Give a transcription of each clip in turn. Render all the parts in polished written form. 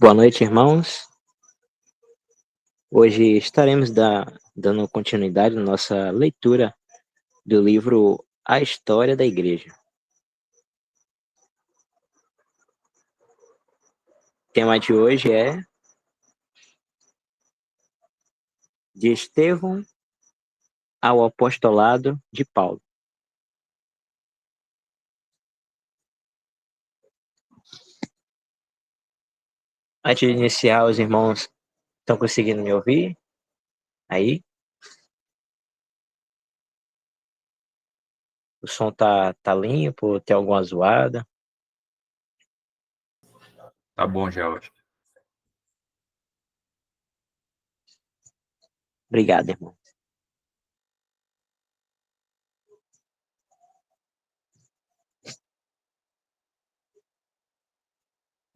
Boa noite, irmãos. Hoje estaremos dando continuidade à nossa leitura do livro A História da Igreja. O tema de hoje é de Estevão ao apostolado de Paulo. Antes de iniciar, os irmãos estão conseguindo me ouvir? Aí? O som tá limpo? Tem alguma zoada? Tá bom, George. Obrigado, irmão.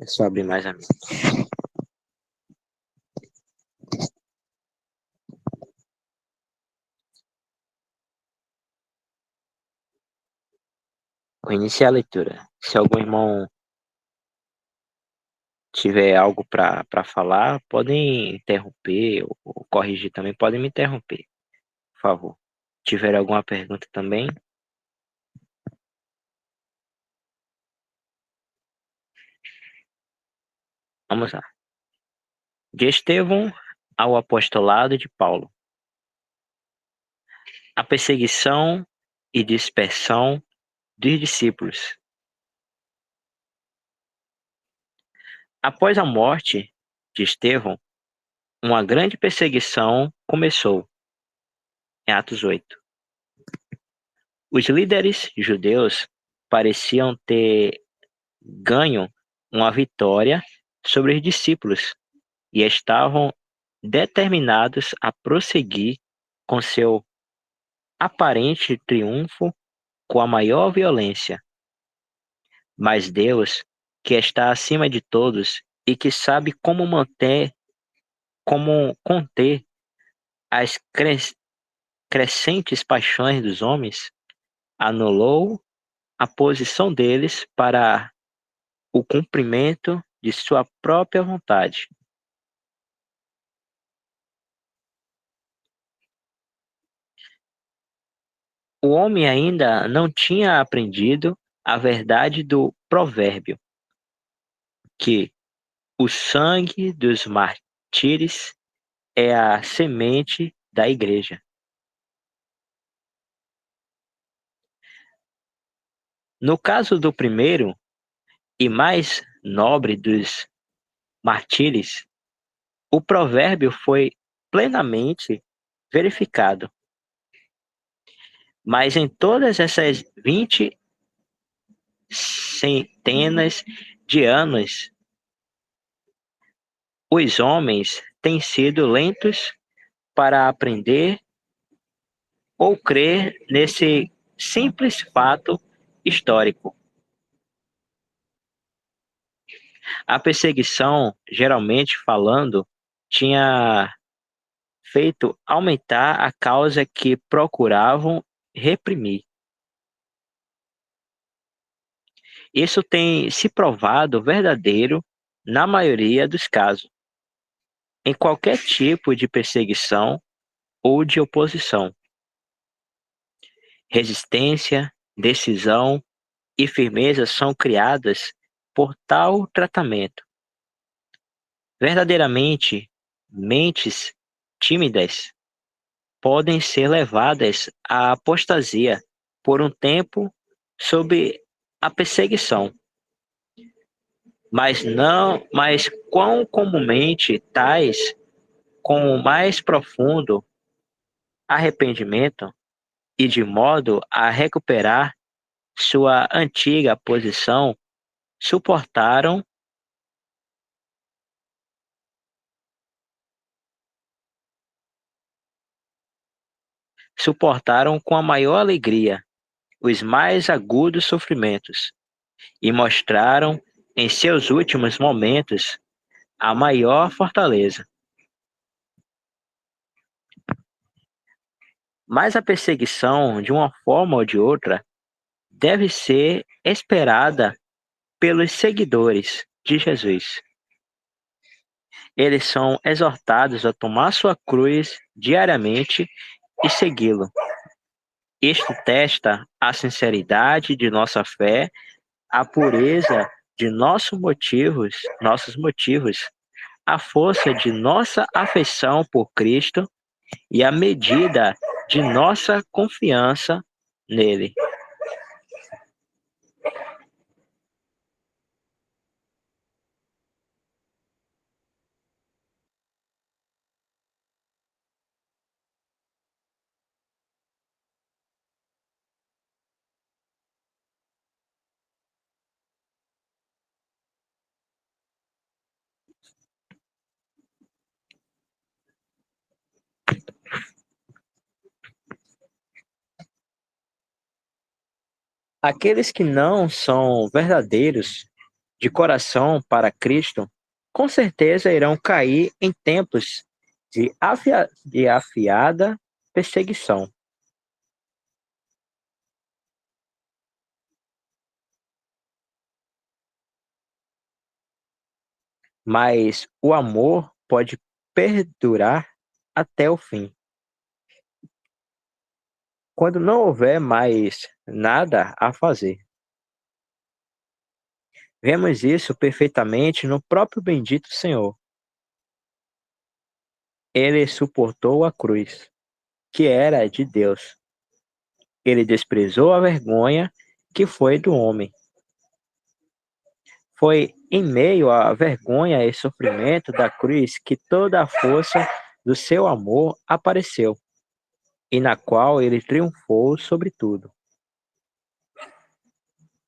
É só abrir mais a minha. Vou iniciar a leitura. Se algum irmão tiver algo para falar, podem interromper ou corrigir também, podem me interromper, por favor. Tiver alguma pergunta também, vamos lá. De Estevão ao apostolado de Paulo. A perseguição e dispersão dos discípulos. Após a morte de Estevão, uma grande perseguição começou, em Atos 8. Os líderes judeus pareciam ter ganho uma vitória sobre os discípulos e estavam determinados a prosseguir com seu aparente triunfo com a maior violência. Mas Deus, que está acima de todos e que sabe como conter as crescentes paixões dos homens, anulou a posição deles para o cumprimento de sua própria vontade. O homem ainda não tinha aprendido a verdade do provérbio, que o sangue dos mártires é a semente da igreja. No caso do primeiro e mais nobre dos mártires, o provérbio foi plenamente verificado. Mas em todas essas 20 centenas de anos, os homens têm sido lentos para aprender ou crer nesse simples fato histórico. A perseguição, geralmente falando, tinha feito aumentar a causa que procuravam reprimir. Isso tem se provado verdadeiro na maioria dos casos, em qualquer tipo de perseguição ou de oposição. Resistência, decisão e firmeza são criadas por tal tratamento. Verdadeiramente, mentes tímidas podem ser levadas à apostasia por um tempo sob a perseguição. Mas quão comumente tais, com o mais profundo arrependimento e de modo a recuperar sua antiga posição, suportaram com a maior alegria os mais agudos sofrimentos e mostraram em seus últimos momentos a maior fortaleza. Mas a perseguição, de uma forma ou de outra, deve ser esperada pelos seguidores de Jesus. Eles são exortados a tomar sua cruz diariamente e segui-lo. Isto testa a sinceridade de nossa fé, a pureza de nossos motivos, a força de nossa afeição por Cristo e a medida de nossa confiança nele. Aqueles que não são verdadeiros de coração para Cristo, com certeza irão cair em tempos de afiada perseguição. Mas o amor pode perdurar até o fim. Quando não houver mais nada a fazer. Vemos isso perfeitamente no próprio bendito Senhor. Ele suportou a cruz, que era de Deus. Ele desprezou a vergonha que foi do homem. Foi em meio à vergonha e sofrimento da cruz que toda a força do seu amor apareceu, e na qual ele triunfou sobre tudo.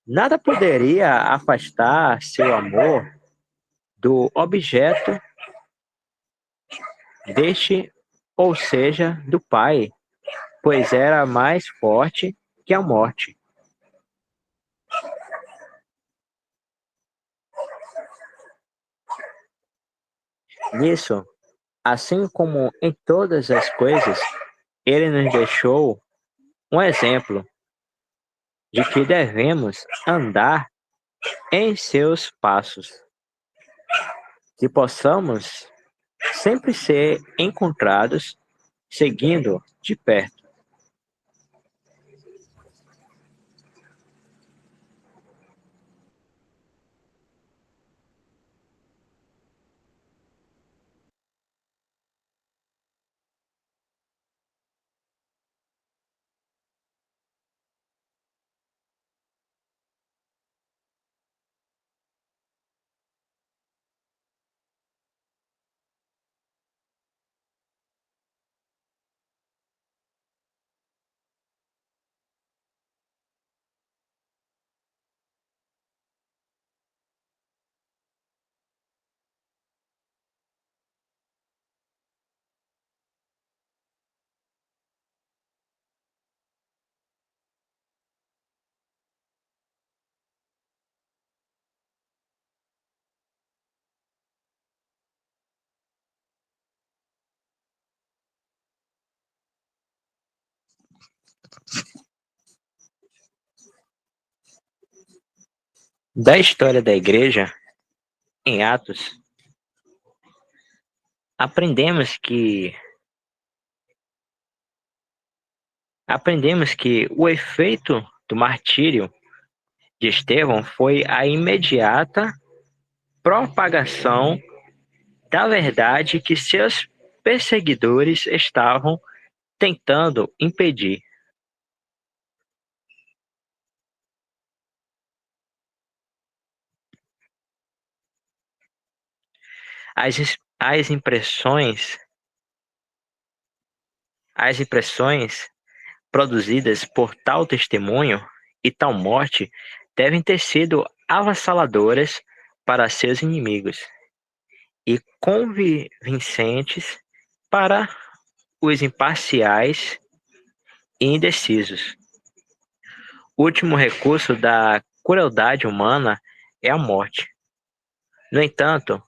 Nada poderia afastar seu amor do objeto deste, ou seja, do Pai, pois era mais forte que a morte. Nisso, assim como em todas as coisas, ele nos deixou um exemplo de que devemos andar em seus passos, que possamos sempre ser encontrados seguindo de perto. Da história da igreja, em Atos, aprendemos que o efeito do martírio de Estevão foi a imediata propagação da verdade que seus perseguidores estavam tentando impedir. As impressões produzidas por tal testemunho e tal morte devem ter sido avassaladoras para seus inimigos e convincentes para os imparciais e indecisos. O último recurso da crueldade humana é a morte. No entanto,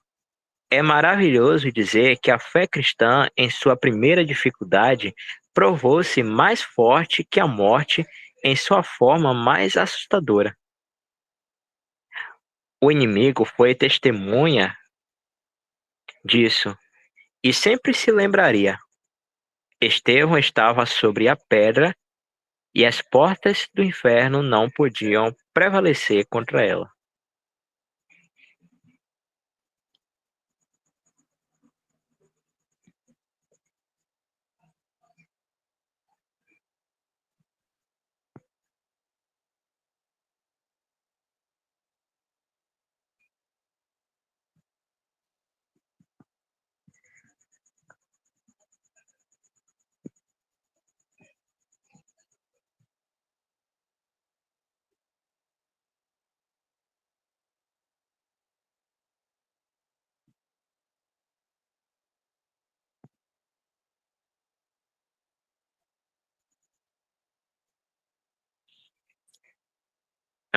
é maravilhoso dizer que a fé cristã, em sua primeira dificuldade, provou-se mais forte que a morte em sua forma mais assustadora. O inimigo foi testemunha disso e sempre se lembraria. Estevão estava sobre a pedra e as portas do inferno não podiam prevalecer contra ela.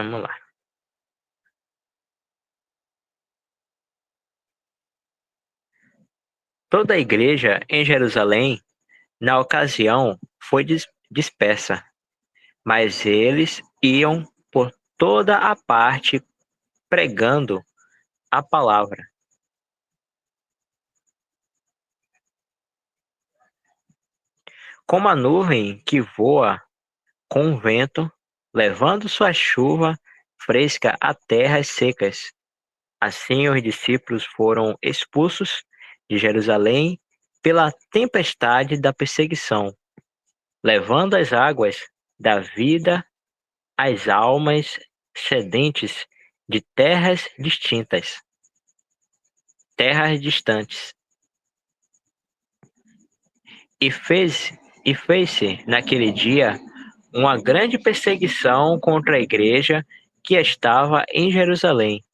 Vamos lá. Toda a igreja em Jerusalém, na ocasião, foi dispersa, mas eles iam por toda a parte pregando a palavra. Como a nuvem que voa com o vento, levando sua chuva fresca a terras secas. Assim os discípulos foram expulsos de Jerusalém pela tempestade da perseguição, levando as águas da vida às almas sedentes de terras distantes. E fez-se naquele dia uma grande perseguição contra a igreja que estava em Jerusalém,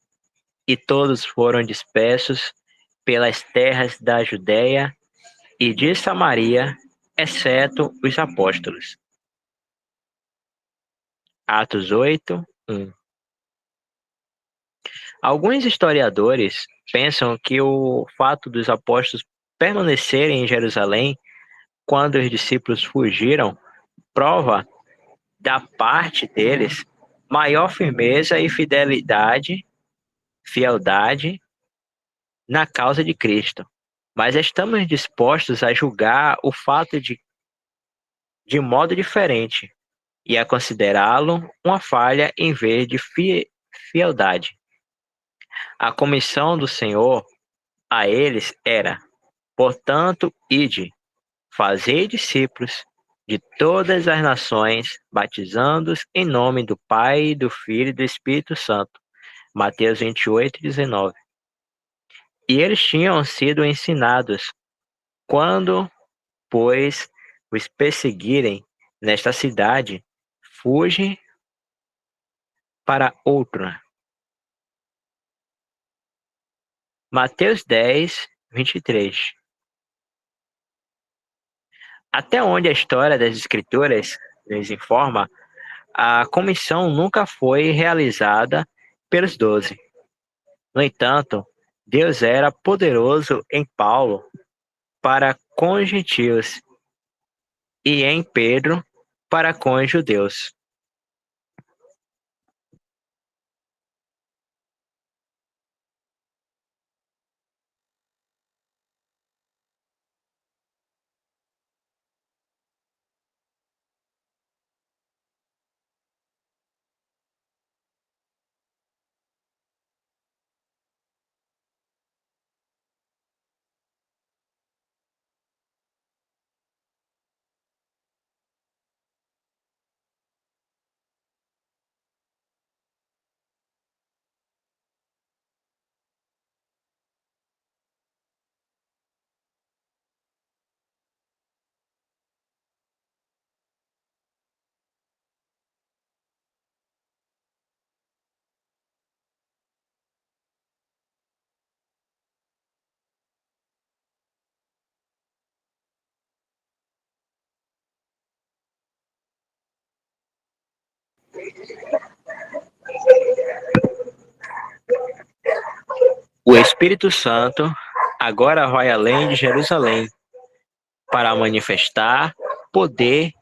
e todos foram dispersos pelas terras da Judéia e de Samaria, exceto os apóstolos. Atos 8, 1. Alguns historiadores pensam que o fato dos apóstolos permanecerem em Jerusalém quando os discípulos fugiram prova da parte deles maior firmeza e fieldade na causa de Cristo. Mas estamos dispostos a julgar o fato de modo diferente e a considerá-lo uma falha em vez de fieldade. A comissão do Senhor a eles era: portanto, ide, fazei discípulos de todas as nações, batizando-os em nome do Pai, do Filho e do Espírito Santo. Mateus 28, 19. E eles tinham sido ensinados: quando, pois, os perseguirem nesta cidade, fuge para outra. Mateus 10, 23. Até onde a história das Escrituras nos informa, a comissão nunca foi realizada pelos 12. No entanto, Deus era poderoso em Paulo para com os gentios e em Pedro para com os judeus. O Espírito Santo agora vai além de Jerusalém para manifestar poder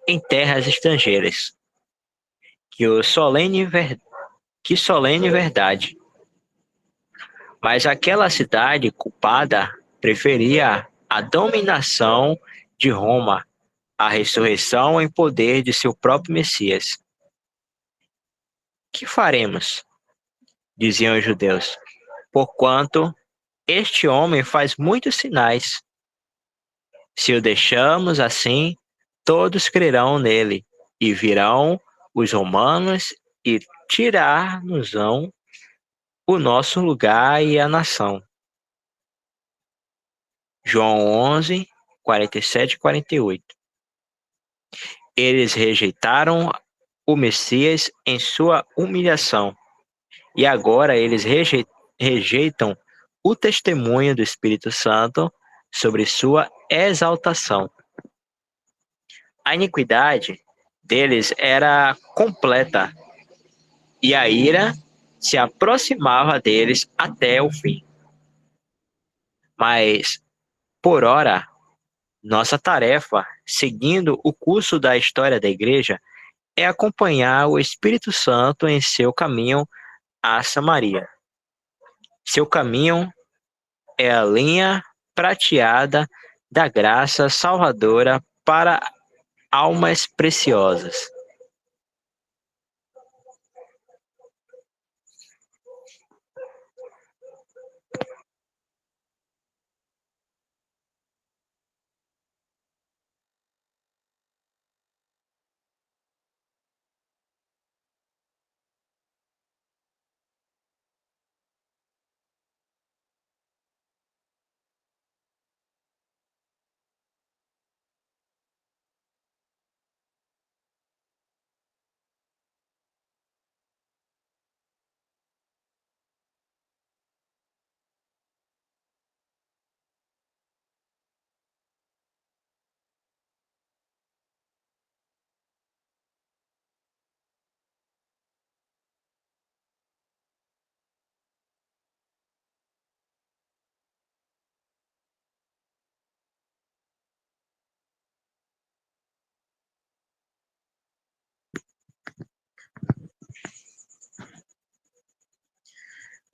em terras estrangeiras. Que solene verdade. Mas aquela cidade culpada preferia a dominação de Roma, a ressurreição em poder de seu próprio Messias. Que faremos? Diziam os judeus, porquanto este homem faz muitos sinais. Se o deixamos assim, todos crerão nele, e virão os romanos e tirar-nos-ão o nosso lugar e a nação. João 11, 47 e 48. Eles rejeitaram o Messias em sua humilhação, e agora eles rejeitam o testemunho do Espírito Santo sobre sua exaltação. A iniquidade deles era completa, e a ira se aproximava deles até o fim. Mas, por ora, nossa tarefa, seguindo o curso da história da Igreja, é acompanhar o Espírito Santo em seu caminho a Samaria. Seu caminho é a linha prateada da graça salvadora para almas preciosas.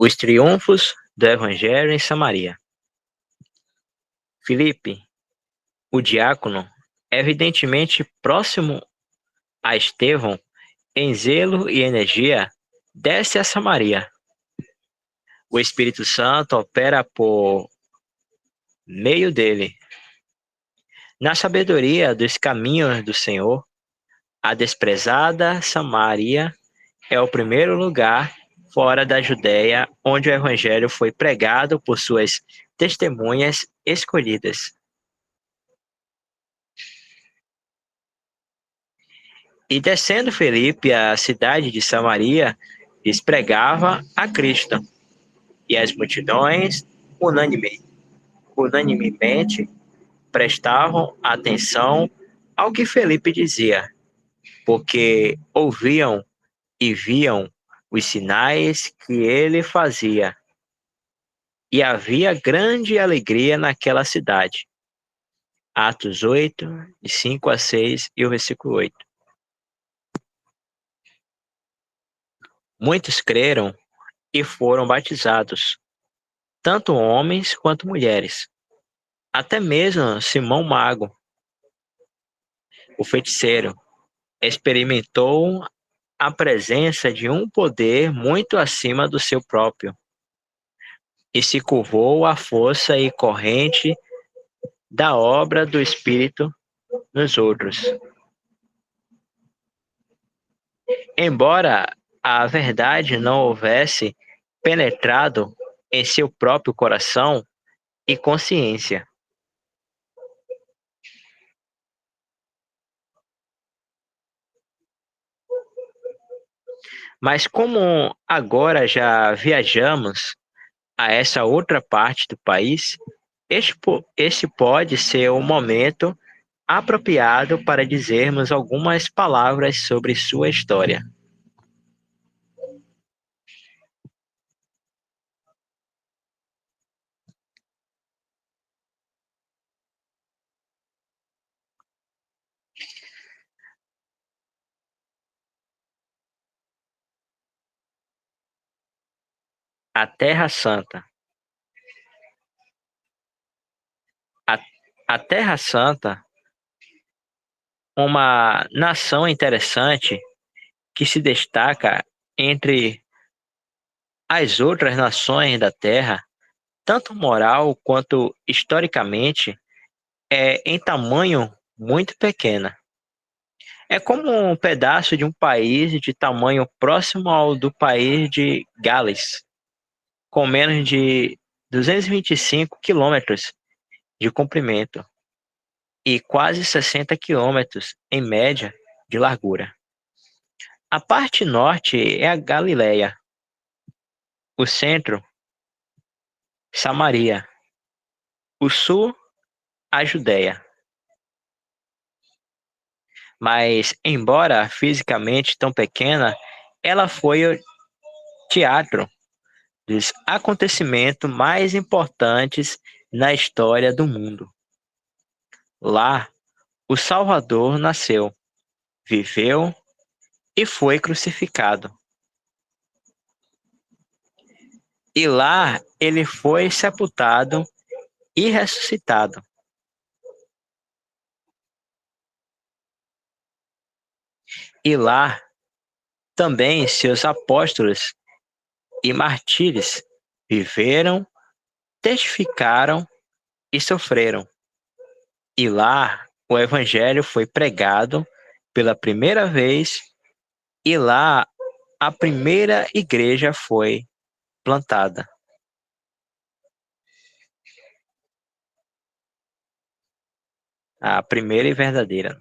Os triunfos do Evangelho em Samaria. Filipe, o diácono, evidentemente próximo a Estevão, em zelo e energia, desce a Samaria. O Espírito Santo opera por meio dele. Na sabedoria dos caminhos do Senhor, a desprezada Samaria é o primeiro lugar fora da Judéia onde o Evangelho foi pregado por suas testemunhas escolhidas. E descendo Felipe à cidade de Samaria, lhes pregava a Cristo. E as multidões unanimemente prestavam atenção ao que Felipe dizia, porque ouviam e viam os sinais que ele fazia. E havia grande alegria naquela cidade. Atos 8, de 5 a 6 e o versículo 8. Muitos creram e foram batizados, tanto homens quanto mulheres. Até mesmo Simão Mago, o feiticeiro, experimentou a presença de um poder muito acima do seu próprio e se curvou à força e corrente da obra do Espírito nos outros. Embora a verdade não houvesse penetrado em seu próprio coração e consciência. Mas como agora já viajamos a essa outra parte do país, este pode ser o momento apropriado para dizermos algumas palavras sobre sua história. A Terra Santa. A Terra Santa, uma nação interessante que se destaca entre as outras nações da Terra, tanto moral quanto historicamente, é em tamanho muito pequena. É como um pedaço de um país de tamanho próximo ao do país de Gales, com menos de 225 quilômetros de comprimento e quase 60 quilômetros, em média, de largura. A parte norte é a Galileia, o centro, Samaria, o sul, a Judéia. Mas, embora fisicamente tão pequena, ela foi o teatro dos acontecimentos mais importantes na história do mundo. Lá, o Salvador nasceu, viveu e foi crucificado. E lá ele foi sepultado e ressuscitado. E lá também seus apóstolos e mártires viveram, testificaram e sofreram. E lá o evangelho foi pregado pela primeira vez, e lá a primeira igreja foi plantada. A primeira e verdadeira.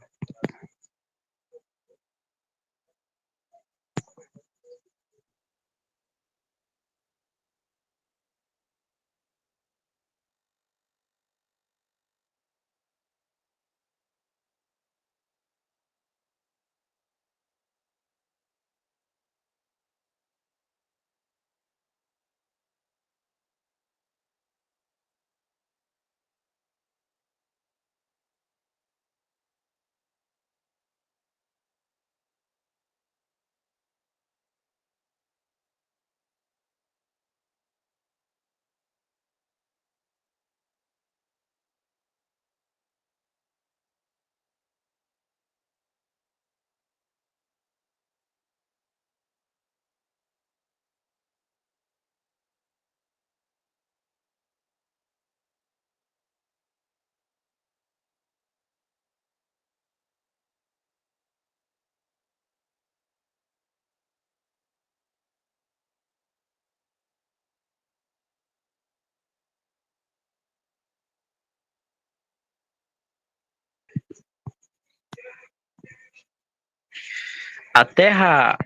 A terra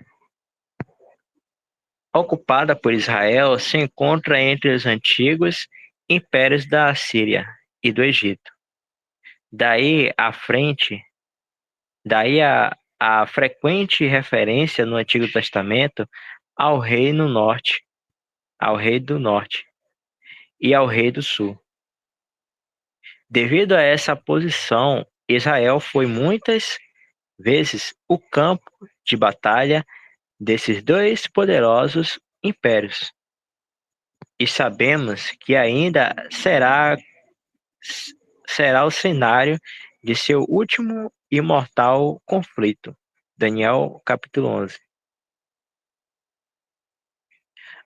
ocupada por Israel se encontra entre os antigos impérios da Assíria e do Egito. Daí à frente, daí a frequente referência no Antigo Testamento ao rei no norte, ao rei do norte e ao rei do sul. Devido a essa posição, Israel foi muitas vezes o campo de batalha desses dois poderosos impérios. E sabemos que ainda será o cenário de seu último e mortal conflito. Daniel capítulo 11.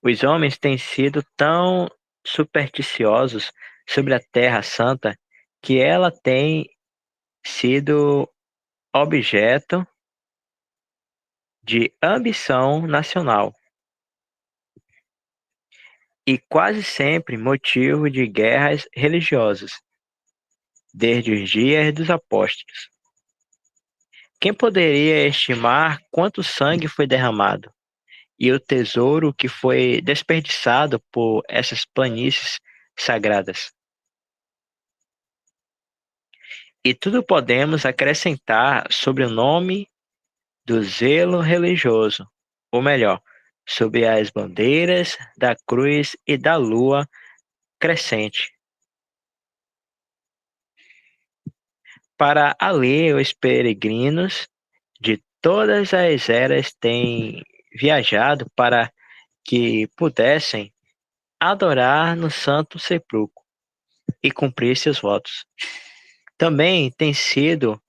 Os homens têm sido tão supersticiosos sobre a Terra Santa que ela tem sido objeto de ambição nacional e quase sempre motivo de guerras religiosas, desde os dias dos apóstolos. Quem poderia estimar quanto sangue foi derramado e o tesouro que foi desperdiçado por essas planícies sagradas? E tudo podemos acrescentar sobre o nome do zelo religioso, ou melhor, sobre as bandeiras da cruz e da lua crescente. Para ali os peregrinos de todas as eras têm viajado para que pudessem adorar no Santo Sepulcro e cumprir seus votos. Também tem sido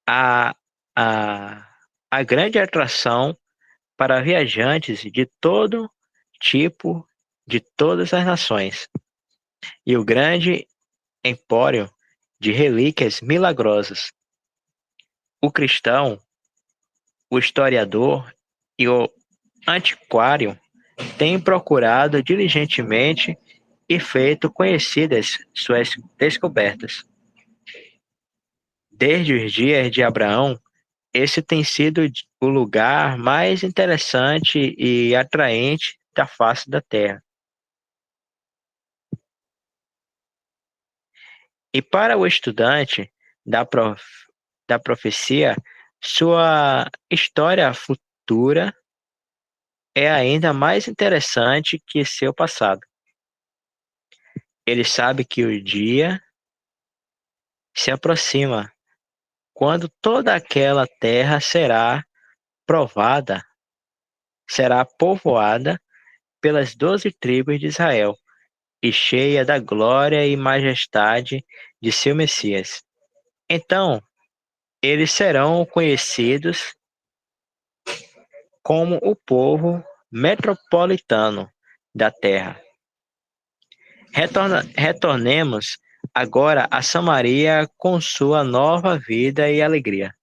a, a, a grande atração para viajantes de todo tipo, de todas as nações, e o grande empório de relíquias milagrosas. O cristão, o historiador e o antiquário têm procurado diligentemente e feito conhecidas suas descobertas. Desde os dias de Abraão, esse tem sido o lugar mais interessante e atraente da face da Terra. E para o estudante da, da profecia, sua história futura é ainda mais interessante que seu passado. Ele sabe que o dia se aproxima, quando toda aquela terra provada, será povoada pelas 12 tribos de Israel e cheia da glória e majestade de seu Messias. Então, eles serão conhecidos como o povo metropolitano da terra. Retornemos agora a Samaria com sua nova vida e alegria.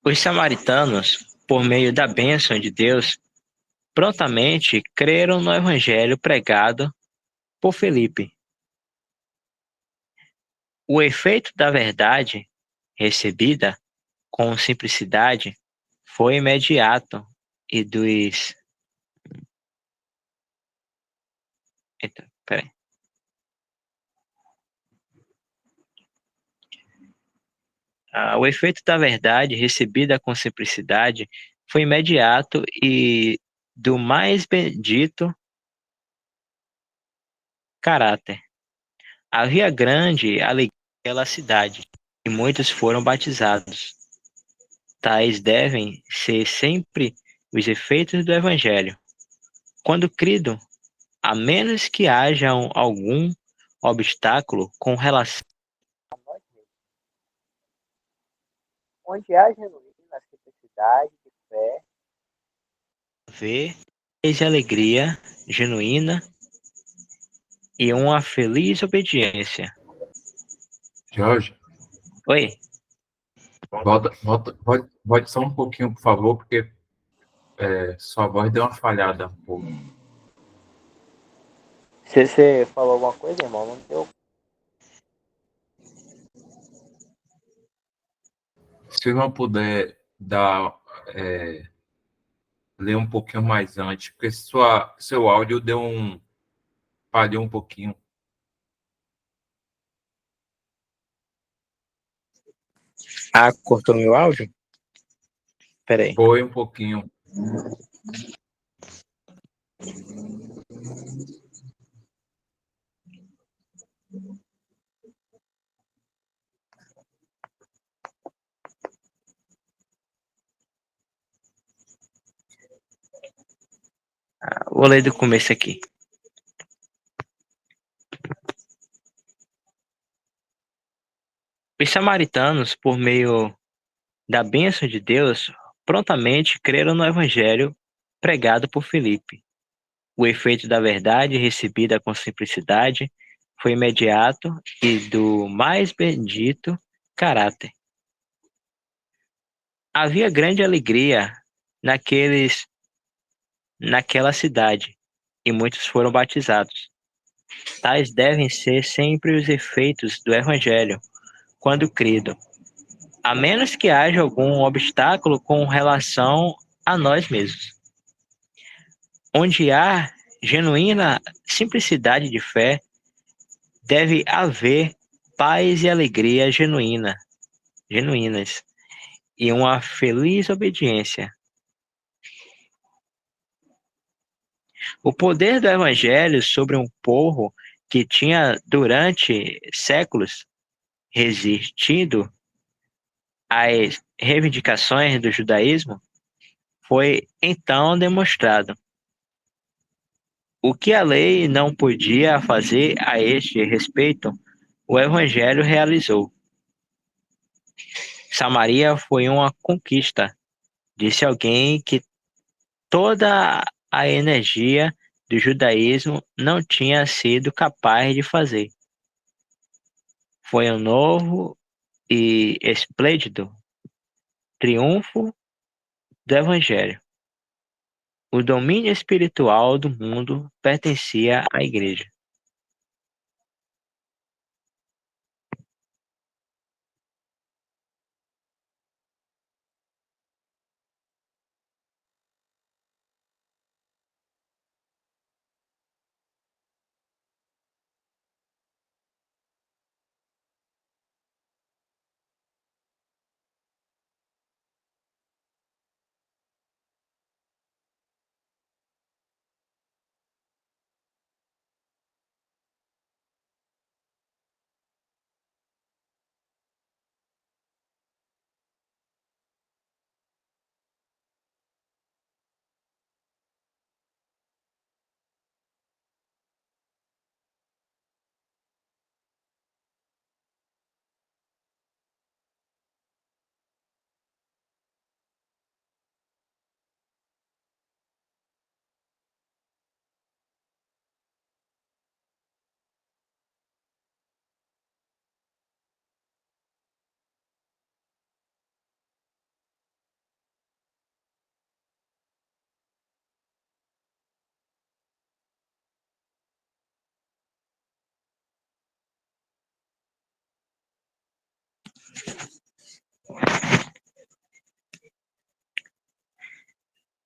Os samaritanos, por meio da bênção de Deus, prontamente creram no evangelho pregado por Felipe. O efeito da verdade recebida com simplicidade foi imediato e dos. Eita, peraí. O efeito da verdade recebida com simplicidade foi imediato e do mais bendito caráter. Havia grande alegria naquela cidade e muitos foram batizados. Tais devem ser sempre os efeitos do Evangelho. Quando crido, a menos que haja algum obstáculo com relação a nós mesmos, onde há genuína simplicidade de fé, haver de alegria genuína e uma feliz obediência. Jorge, Oi, volte só um pouquinho, por favor, porque sua voz deu uma falhada um pouco. se você falou alguma coisa, irmão, não deu. Se não puder ler um pouquinho mais antes, porque seu áudio falhou um pouquinho. Cortou meu áudio? Peraí. Foi um pouquinho. Vou ler do começo aqui. Os samaritanos, por meio da bênção de Deus, prontamente creram no evangelho pregado por Filipe. O efeito da verdade recebida com simplicidade foi imediato e do mais bendito caráter. Havia grande alegria naquela cidade, e muitos foram batizados. Tais devem ser sempre os efeitos do evangelho, quando crido, a menos que haja algum obstáculo com relação a nós mesmos. Onde há genuína simplicidade de fé, deve haver paz e alegria genuínas, e uma feliz obediência. O poder do Evangelho sobre um povo que tinha durante séculos resistido às reivindicações do judaísmo foi então demonstrado. O que a lei não podia fazer a este respeito, o Evangelho realizou. Samaria foi uma conquista, disse alguém que toda a energia do judaísmo não tinha sido capaz de fazer. Foi um novo e esplêndido triunfo do Evangelho. O domínio espiritual do mundo pertencia à Igreja.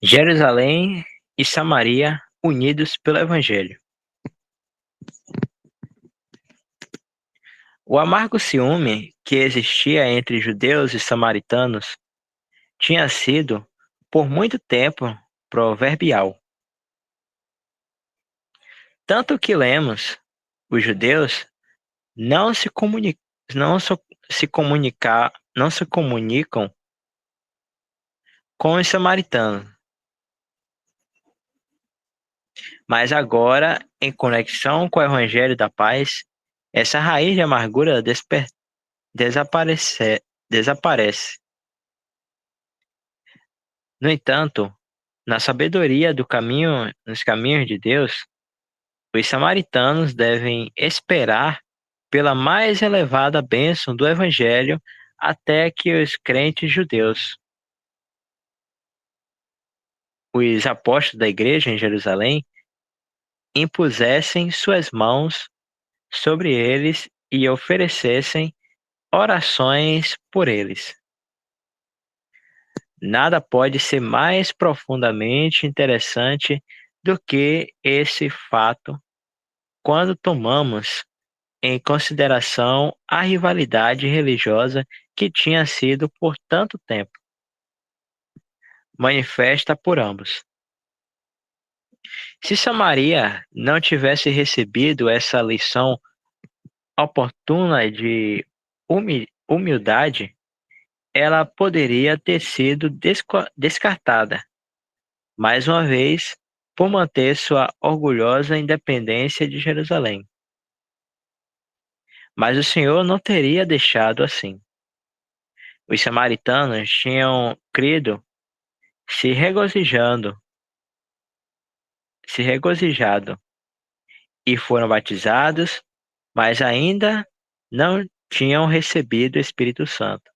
Jerusalém e Samaria unidos pelo Evangelho. O amargo ciúme que existia entre judeus e samaritanos tinha sido, por muito tempo, proverbial. Tanto que lemos, os judeus não se comuni- não so- se comunicar, não se comunicam com os samaritanos, mas agora, em conexão com o Evangelho da Paz, essa raiz de amargura desaparece. No entanto, na sabedoria nos caminhos de Deus, os samaritanos devem esperar pela mais elevada bênção do Evangelho até que os crentes judeus, os apóstolos da igreja em Jerusalém, impusessem suas mãos sobre eles e oferecessem orações por eles. Nada pode ser mais profundamente interessante do que esse fato quando tomamos em consideração a rivalidade religiosa que tinha sido por tanto tempo manifesta por ambos. Se Samaria não tivesse recebido essa lição oportuna de humildade, ela poderia ter sido descartada, mais uma vez, por manter sua orgulhosa independência de Jerusalém. Mas o Senhor não teria deixado assim. Os samaritanos tinham crido, se regozijando, se regozijado, e foram batizados, mas ainda não tinham recebido o Espírito Santo.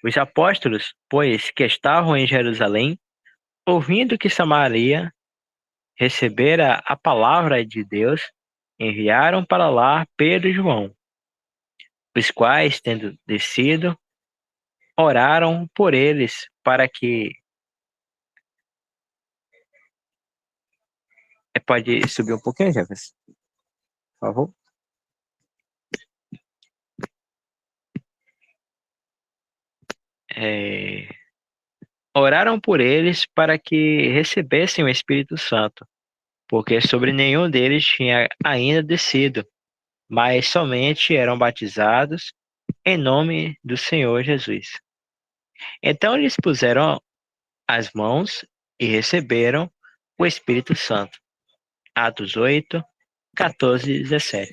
Os apóstolos, pois, que estavam em Jerusalém, ouvindo que Samaria recebera a palavra de Deus, enviaram para lá Pedro e João, os quais, tendo descido, oraram por eles para que. Pode subir um pouquinho, Jefferson, por favor? É, Oraram por eles para que recebessem o Espírito Santo, porque sobre nenhum deles tinha ainda descido, mas somente eram batizados em nome do Senhor Jesus. Então eles puseram as mãos e receberam o Espírito Santo. Atos 8, 14 e 17.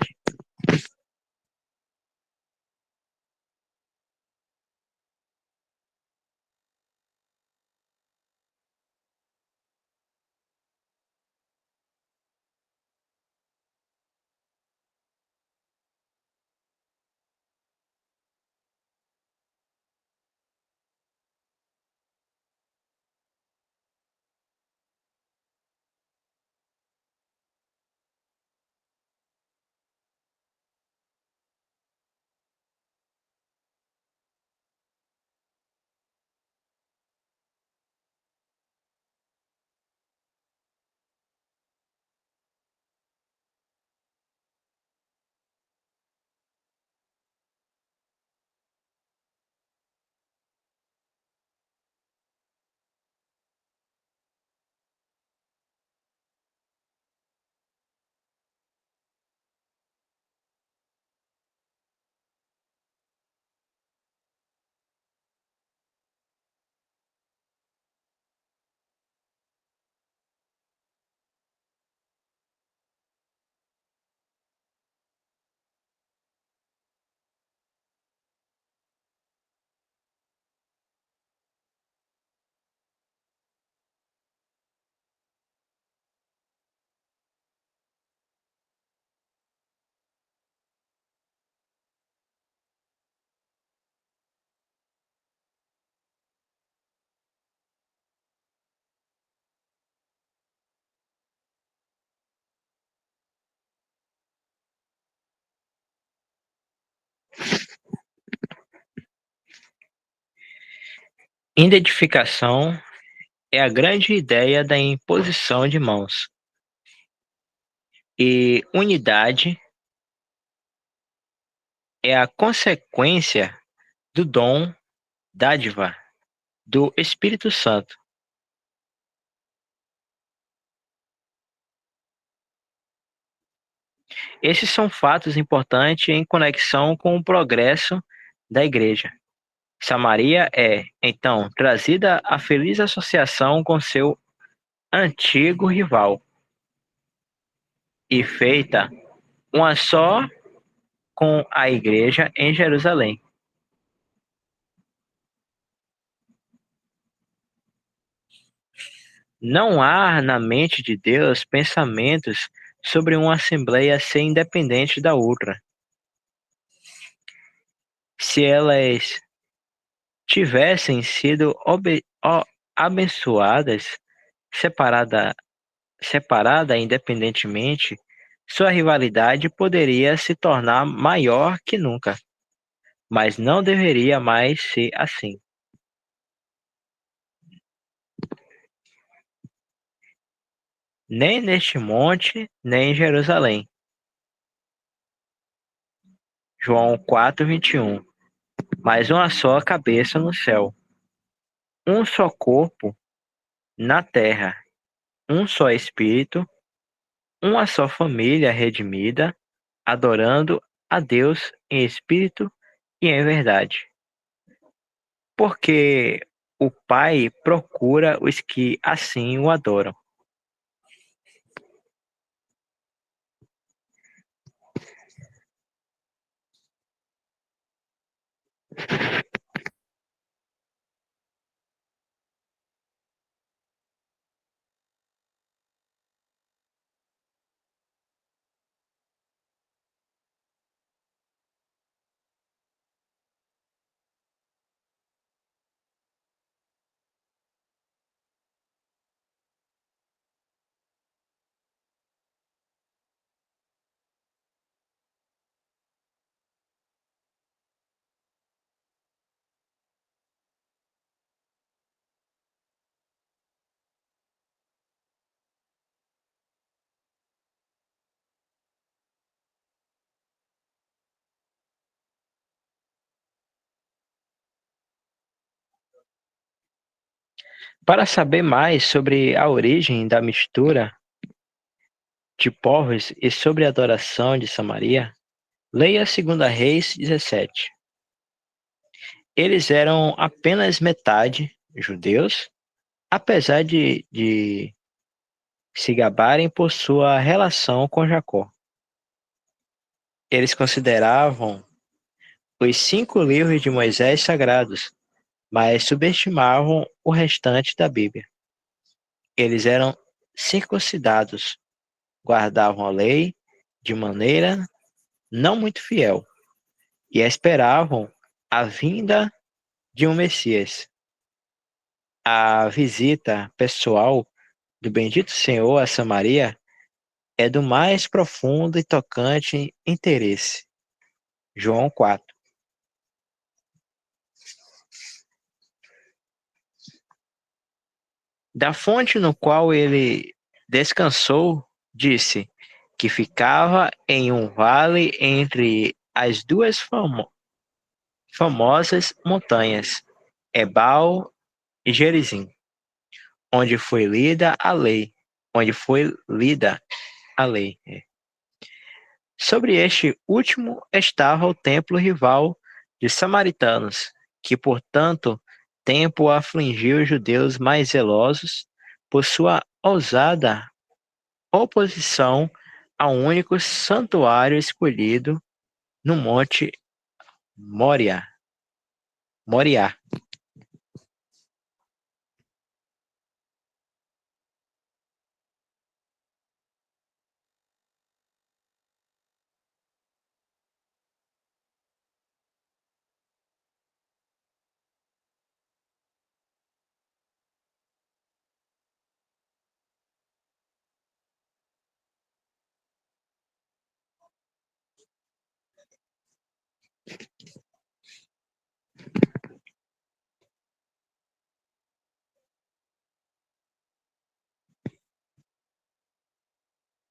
Identificação é a grande ideia da imposição de mãos, e unidade é a consequência do dom, dádiva, do Espírito Santo. Esses são fatos importantes em conexão com o progresso da Igreja. Samaria é, então, trazida à feliz associação com seu antigo rival e feita uma só com a Igreja em Jerusalém. Não há na mente de Deus pensamentos sobre uma assembleia ser independente da outra. Se elas tivessem sido abençoadas separada independentemente, sua rivalidade poderia se tornar maior que nunca, mas não deveria mais ser assim. Nem neste monte, nem em Jerusalém. João 4:21. Mas uma só cabeça no céu, um só corpo na terra, um só Espírito, uma só família redimida, adorando a Deus em espírito e em verdade. Porque o Pai procura os que assim o adoram. Para saber mais sobre a origem da mistura de povos e sobre a adoração de Samaria, leia 2 Reis 17. Eles eram apenas metade judeus, apesar de se gabarem por sua relação com Jacó. Eles consideravam os 5 livros de Moisés sagrados, mas subestimavam o restante da Bíblia. Eles eram circuncidados, guardavam a lei de maneira não muito fiel e esperavam a vinda de um Messias. A visita pessoal do bendito Senhor a Samaria é do mais profundo e tocante interesse. João 4. Da fonte no qual ele descansou, disse que ficava em um vale entre as duas famosas montanhas, Ebal e Gerizim, onde foi lida a lei, onde foi lida a lei. Sobre este último estava o templo rival de samaritanos, que por tanto tempo afligiu os judeus mais zelosos por sua ousada oposição ao único santuário escolhido no Monte Moriá.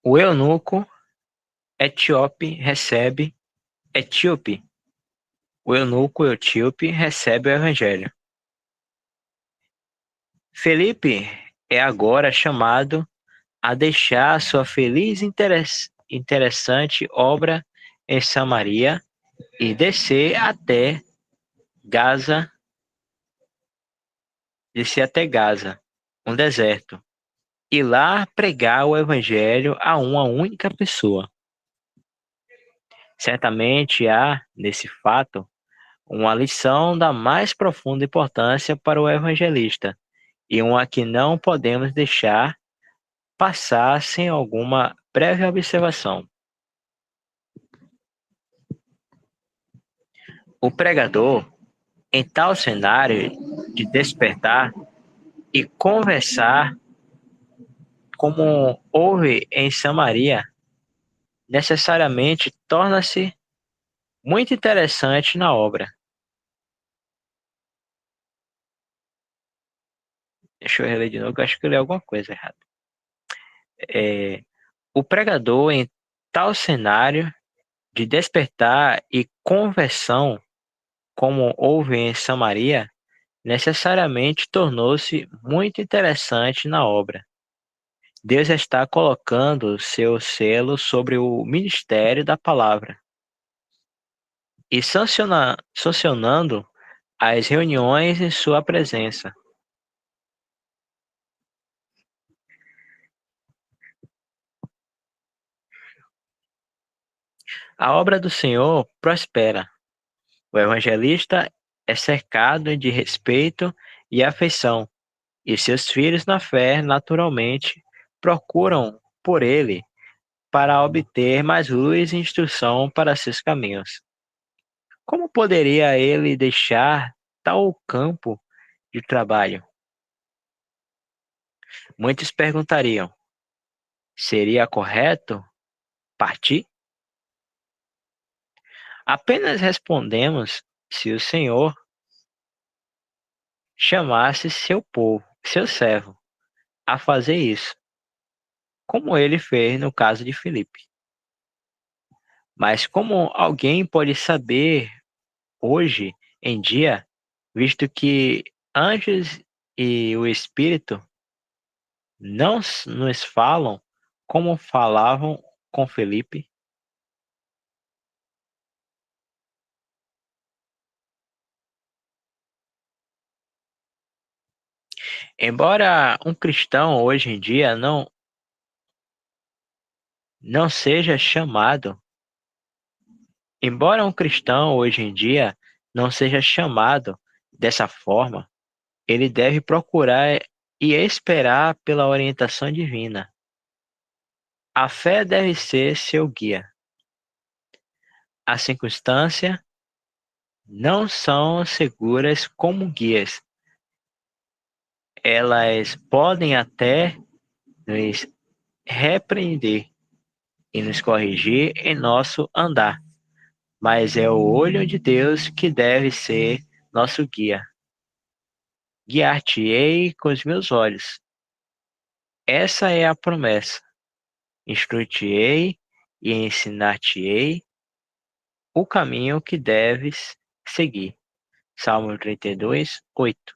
O eunuco etíope. O eunuco etíope recebe o evangelho. Felipe é agora chamado a deixar sua feliz e interessante obra em Samaria e descer até Gaza, um deserto, e lá pregar o evangelho a uma única pessoa. Certamente há, nesse fato, uma lição da mais profunda importância para o evangelista e uma que não podemos deixar passar sem alguma breve observação. O pregador, em tal cenário de despertar e conversar como houve em Samaria, necessariamente torna-se muito interessante na obra. Deixa eu reler de novo, que eu acho que eu li alguma coisa errada. O pregador, em tal cenário de despertar e conversão, como houve em Samaria, necessariamente tornou-se muito interessante na obra. Deus está colocando seu selo sobre o ministério da palavra. e sancionando as reuniões em sua presença. A obra do Senhor prospera. O evangelista é cercado de respeito e afeição, e seus filhos na fé, naturalmente, procuram por ele para obter mais luz e instrução para seus caminhos. Como poderia ele deixar tal campo de trabalho? Muitos perguntariam: seria correto partir? Apenas respondemos se o Senhor chamasse seu povo, seu servo, a fazer isso, como ele fez no caso de Filipe. Mas como alguém pode saber hoje em dia, visto que anjos e o Espírito não nos falam como falavam com Felipe? Embora um cristão hoje em dia não seja chamado, embora um cristão hoje em dia não seja chamado dessa forma, ele deve procurar e esperar pela orientação divina. A fé deve ser seu guia. A circunstância não são seguras como guias. Elas podem até nos repreender e nos corrigir em nosso andar, mas é o olho de Deus que deve ser nosso guia. Guiar-te-ei com os meus olhos. Essa é a promessa. Instruir-te-ei e ensinar-te-ei o caminho que deves seguir. Salmo 32, 8.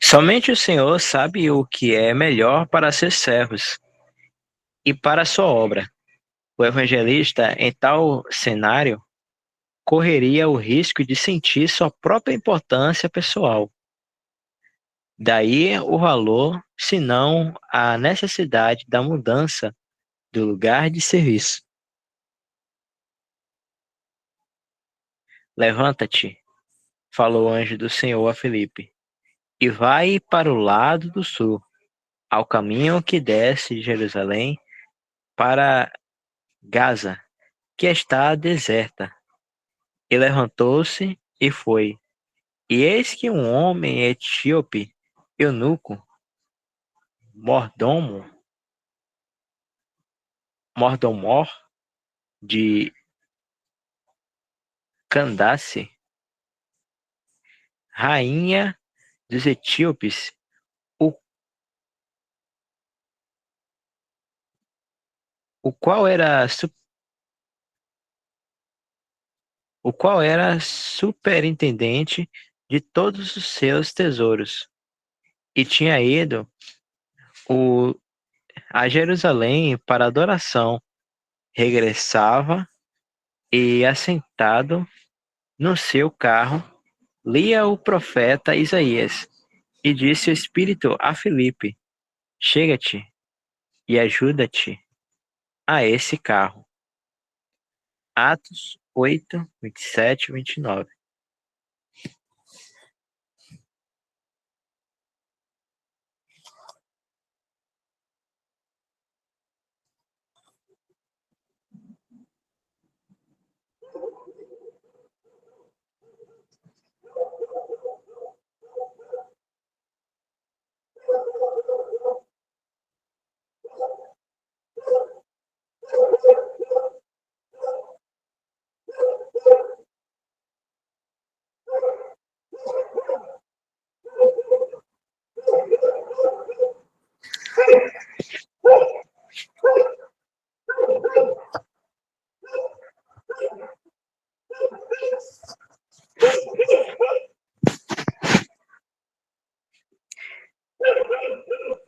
Somente o Senhor sabe o que é melhor para seus servos e para a sua obra. O evangelista, em tal cenário, correria o risco de sentir sua própria importância pessoal. Daí o valor, se não a necessidade da mudança do lugar de serviço. Levanta-te, falou o anjo do Senhor a Filipe, e vai para o lado do sul, ao caminho que desce de Jerusalém para Gaza, que está deserta. E levantou-se e foi. E eis que um homem etíope, eunuco, mordomo, mordomor de Candace, rainha dos etíopes, o, o qual era superintendente de todos os seus tesouros, e tinha ido o, a Jerusalém para adoração, regressava e, assentado no seu carro, lia o profeta Isaías. E disse o Espírito a Filipe: Chega-te e ajuda-te a esse carro. Atos 8, 27 e 29.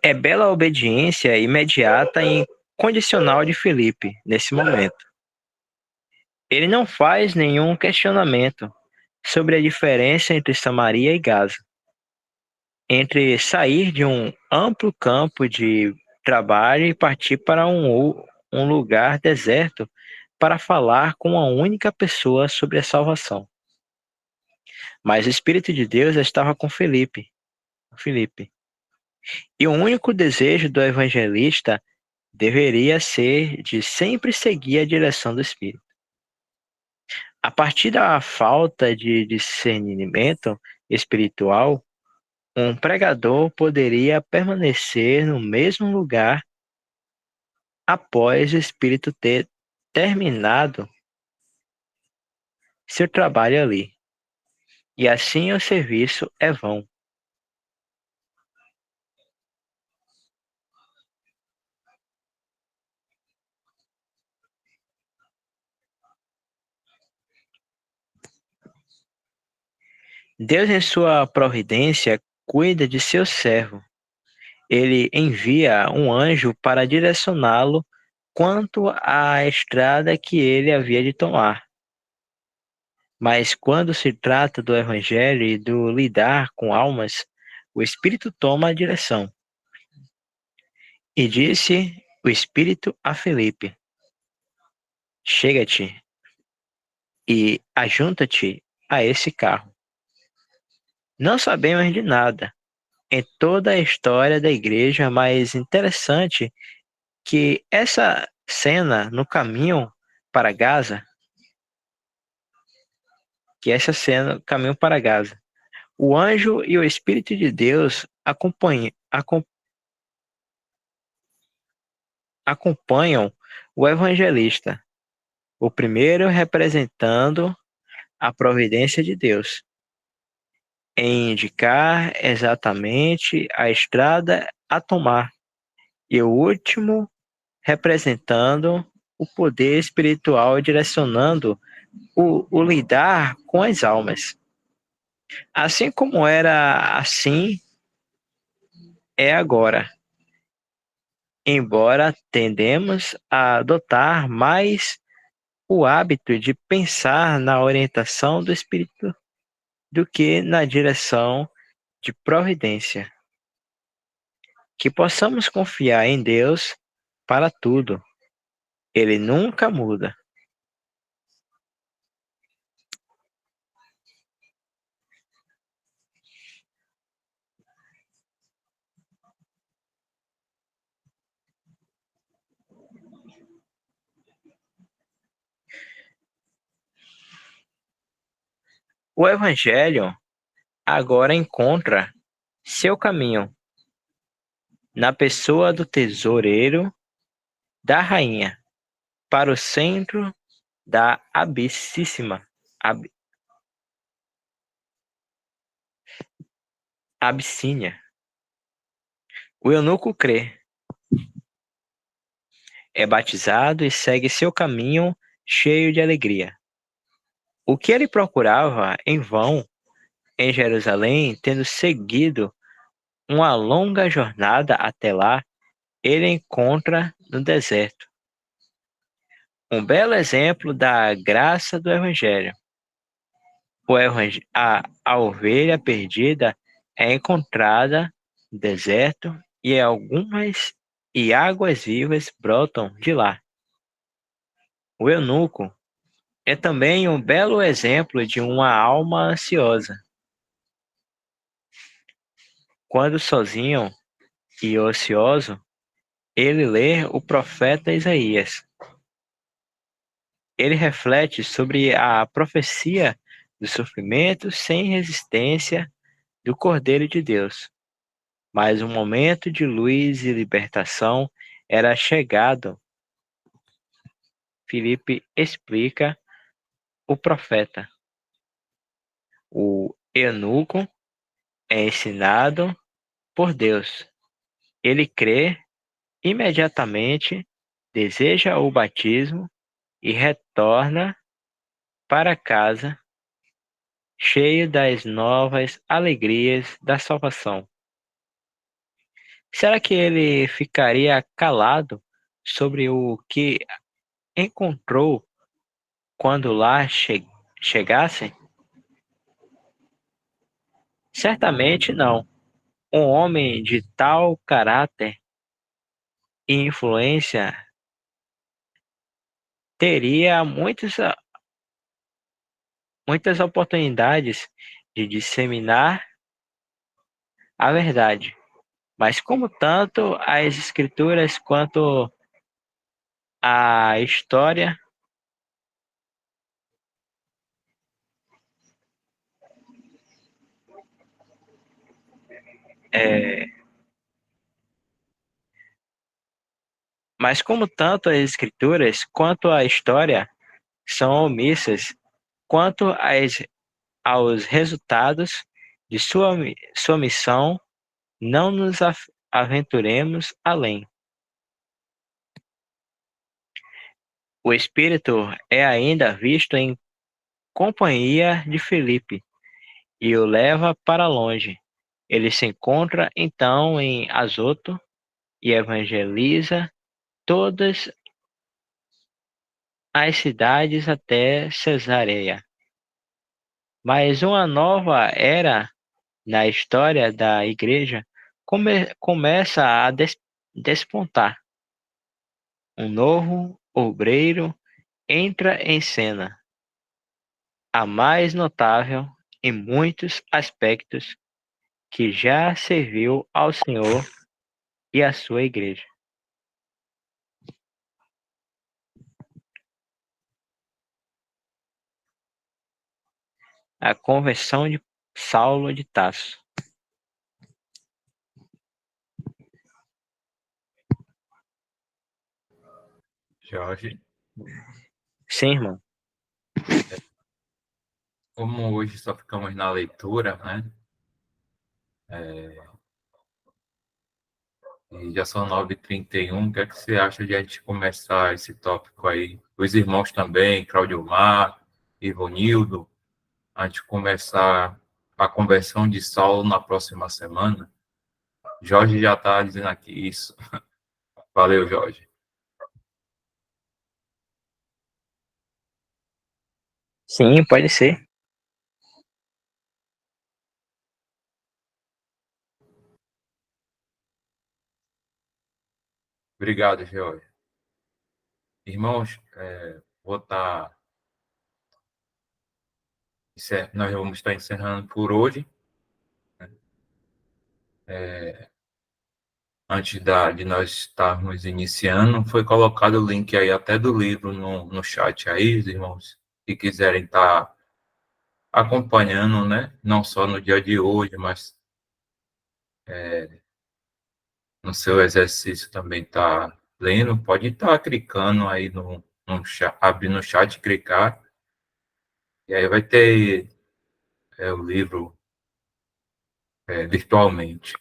É bela a obediência imediata e incondicional de Filipe nesse momento. Ele não faz nenhum questionamento sobre a diferença entre Samaria e Gaza, entre sair de um amplo campo de trabalho e partir para um lugar deserto para falar com uma única pessoa sobre a salvação. Mas o Espírito de Deus estava com Filipe. E o único desejo do evangelista deveria ser de sempre seguir a direção do Espírito. A partir da falta de discernimento espiritual, um pregador poderia permanecer no mesmo lugar após o Espírito ter terminado seu trabalho ali. E assim o serviço é vão. Deus, em sua providência, cuida de seu servo. Ele envia um anjo para direcioná-lo quanto à estrada que ele havia de tomar. Mas quando se trata do evangelho e do lidar com almas, o Espírito toma a direção. E disse o Espírito a Filipe: Chega-te e ajunta-te a esse carro. Não sabemos de nada em toda a história da igreja, mas interessante que essa cena no caminho para Gaza, o anjo e o Espírito de Deus acompanham o evangelista, o primeiro representando a providência de Deus, em indicar exatamente a estrada a tomar, e o último representando o poder espiritual direcionando o lidar com as almas. Assim como era, assim é agora. Embora tendemos a adotar mais o hábito de pensar na orientação do Espírito do que na direção de providência. Que possamos confiar em Deus para tudo. Ele nunca muda. O Evangelho agora encontra seu caminho na pessoa do tesoureiro da rainha para o centro da Ab- Abissínia. O eunuco crê, é batizado e segue seu caminho cheio de alegria. O que ele procurava em vão em Jerusalém, tendo seguido uma longa jornada até lá, ele encontra no deserto. Um belo exemplo da graça do Evangelho. A ovelha perdida é encontrada no deserto e águas vivas brotam de lá. O eunuco é também um belo exemplo de uma alma ansiosa. Quando sozinho e ocioso, ele lê o profeta Isaías. Ele reflete sobre a profecia do sofrimento sem resistência do Cordeiro de Deus. Mas um momento de luz e libertação era chegado. Filipe explica o profeta. O eunuco é ensinado por Deus. Ele crê imediatamente, deseja o batismo e retorna para casa cheio das novas alegrias da salvação. Será que ele ficaria calado sobre o que encontrou quando lá chegasse? Certamente não. Um homem de tal caráter e influência teria muitas oportunidades de disseminar a verdade. Mas como tanto as escrituras quanto a história, é, mas como tanto as escrituras quanto a história são omissas quanto aos resultados de sua missão, não nos aventuremos além. O Espírito é ainda visto em companhia de Filipe e o leva para longe. Ele se encontra então em Azoto e evangeliza todas as cidades até Cesareia. Mas uma nova era na história da igreja começa a despontar. Um novo obreiro entra em cena, a mais notável em muitos aspectos, que já serviu ao Senhor e à sua igreja. A conversão de Saulo de Tarso. Jorge, Sim, irmão. como hoje só ficamos na leitura, né? E já são 9h31, o que é que você acha de a gente começar esse tópico aí? Os irmãos também, Claudio Mar, Ivonildo, a gente começar a conversão de Saulo na próxima semana. Jorge já está dizendo aqui isso. Valeu, Jorge. Sim, pode ser. Obrigado, Jorge. Irmãos, vou estar nós vamos estar encerrando por hoje. Antes de nós estarmos iniciando, foi colocado o link aí até do livro no chat aí, os irmãos, que quiserem estar acompanhando, né? Não só no dia de hoje, mas no seu exercício também tá lendo, pode estar clicando aí no chat, abrir no chat e clicar, e aí vai ter o livro virtualmente.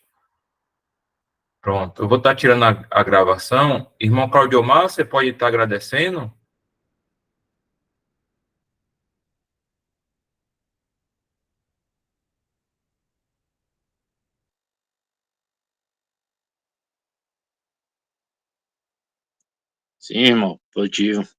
Pronto, eu vou estar tirando a gravação. Irmão Claudio Mar, você pode estar agradecendo? Sim, irmão, positivo.